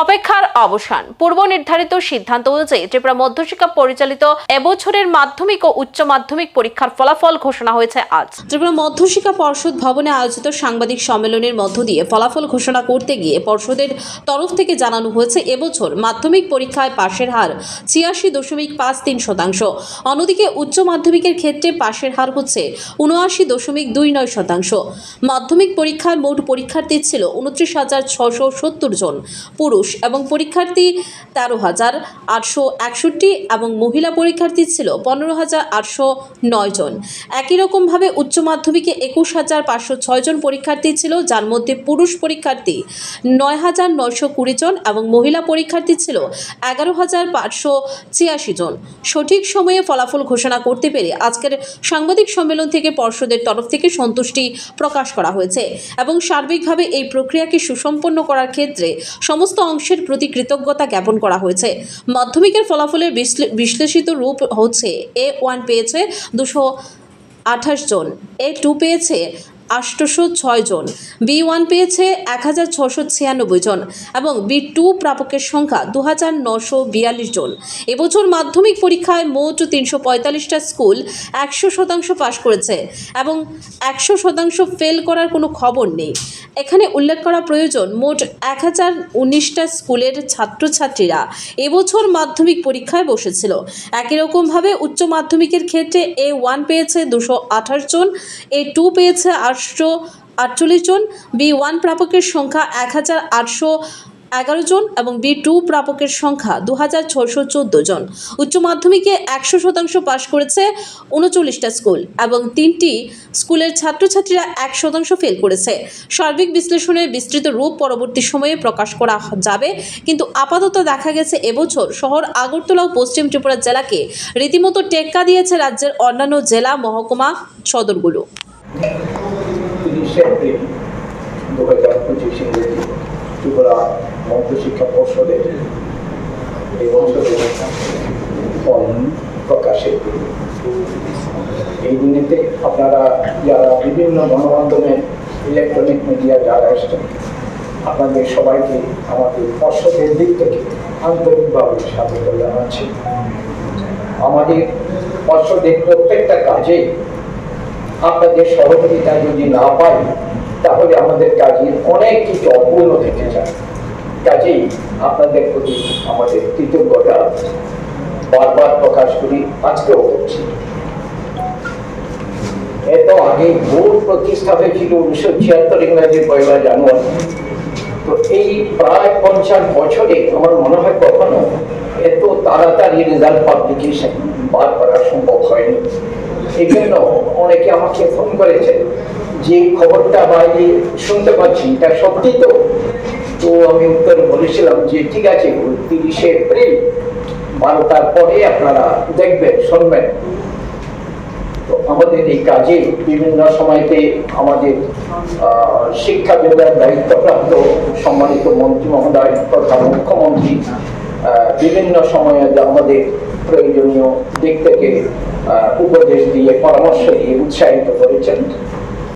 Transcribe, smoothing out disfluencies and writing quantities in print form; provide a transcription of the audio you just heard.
অপেক্ষার অবসান। পূর্ব নির্ধারিত সিদ্ধান্ত অনুযায়ী ত্রিপুরা মধ্যশিক্ষা পরিচালিত এবছরের মাধ্যমিক ও উচ্চ মাধ্যমিক পরীক্ষার ফলাফল ঘোষণা হয়েছে আজ। ত্রিপুরা মধ্যশিক্ষা পর্ষদ ভবনে আয়োজিত সাংবাদিক সম্মেলনের মধ্য দিয়ে ফলাফল ঘোষণা করতে গিয়ে পর্ষদের তরফ থেকে জানানো হয়েছে এবছর মাধ্যমিক পরীক্ষায় পাশের হার ৮৬.৫৩%। অন্যদিকে উচ্চ মাধ্যমিকের ক্ষেত্রে পাশের হার হচ্ছে ৭৯.২৯%। মাধ্যমিক পরীক্ষায় মোট পরীক্ষার্থী ছিল ২৯,৬৭০ জন পুরুষ এবং পরীক্ষার্থী ১৩,৮৬১ এবং মহিলা পরীক্ষার্থী ছিল ১৫,৮০৯ জন। একই রকমভাবে উচ্চ মাধ্যমিকে ২১,৫০৬ জন পরীক্ষার্থী ছিল, যার মধ্যে পুরুষ পরীক্ষার্থী ৯,৯২০ জন এবং মহিলা পরীক্ষার্থী ছিল ১১,৫৮৬ জন। সঠিক সময়ে ফলাফল ঘোষণা করতে পেরে আজকের সাংবাদিক সম্মেলন থেকে পর্ষদের তরফ থেকে সন্তুষ্টি প্রকাশ করা হয়েছে এবং সার্বিকভাবে এই প্রক্রিয়াকে সুসম্পন্ন করার ক্ষেত্রে সমস্ত অংশের প্রতি কৃতজ্ঞতা জ্ঞাপন করা হয়েছে। মাধ্যমিকের ফলাফলের বিশ্লেষিত রূপ হচ্ছে: A1 পেয়েছে 228 জন, A2 পেয়েছে ৮০৬ জন, B1 পেয়েছে ১,৬৯৬ জন এবং B2 প্রাপকের সংখ্যা ২,৯৪২ জন। এবছর মাধ্যমিক পরীক্ষায় মোট ৩৪৫টা স্কুল ১০০% পাশ করেছে এবং ১০০% ফেল করার কোনো খবর নেই। এখানে উল্লেখ করা প্রয়োজন, মোট ১,০১৯টা স্কুলের ছাত্রছাত্রীরা এবছর মাধ্যমিক পরীক্ষায় বসেছিল। একই রকমভাবে উচ্চ মাধ্যমিকের ক্ষেত্রে A1 পেয়েছে ২২৮ জন, A2 পেয়েছে ৮৪ জন, B1 প্রাপকের সংখ্যা ১,৮১১ জন এবং B2 প্রাপকের সংখ্যা ২,৬১৪ জন। উচ্চ মাধ্যমিকে ১০০% পাশ করেছে ৩৯টা স্কুল এবং 3টি স্কুলের ছাত্রছাত্রীরা ১% ফেল করেছে। সার্বিক বিশ্লেষণের বিস্তৃত রূপ পরবর্তী সময়ে প্রকাশ করা যাবে, কিন্তু আপাতত দেখা গেছে এবছর শহর আগরতলা ও পশ্চিম ত্রিপুরা জেলাকে রীতিমতো টেক্কা দিয়েছে রাজ্যের অন্যান্য জেলা মহকুমা সদরগুলো। ৩০ এপ্রিল ২০২৫ ইংরেজি ত্রিপুরা মধ্যশিক্ষা পর্ষদের এই বছরের ফল প্রকাশের দিন। এই দিনেতে আপনারা যারা বিভিন্ন গণমাধ্যমের ইলেকট্রনিক মিডিয়া যারা এসছেন, আপনাদের সবাইকে আমাদের পর্ষদের দিক থেকে আন্তরিকভাবে স্বাগত জানাচ্ছি। আমাদের পর্ষদের প্রত্যেকটা কাজে আপনাদের সহযোগিতা যদি না পাই, তাহলে আমাদের কাজের অনেক কিছু অপূর্ণ থেকে যায়। কাজেই আপনাদের প্রতি আমাদের কৃতজ্ঞতা বারবার প্রকাশ করি, আজকেও করছি। এত আগে বোর্ড প্রতিষ্ঠা হয়েছিল ১৯৭৬ ইংরেজি ১ জানুয়ারি। তো এই প্রায় ৫০ বছরে আমার মনে হয় কখনো এত তাড়াতাড়ি রেজাল্ট পাবলিকেশন বার করা সম্ভব হয়নি। এই জন্য অনেকে আমাকে ফোন করেছে যে খবরটা বাইরে শুনতে পাচ্ছি, এটা সত্যি তো? তো আমি উত্তর বলেছিলাম যে ঠিক আছে, ৩০ এপ্রিল ১২টার পরে আপনারা দেখবেন, শুনবেন। তো আমাদের এই কাজে বিভিন্ন সময়তে আমাদের শিক্ষা বিভাগের দায়িত্বপ্রাপ্ত সম্মানিত মন্ত্রী মহোদয় তথা মুখ্যমন্ত্রী বিভিন্ন সময়ে আমাদের প্রয়োজনীয় দিক থেকে উপদেশ দিয়ে, পরামর্শ দিয়ে উৎসাহিত করেছেন।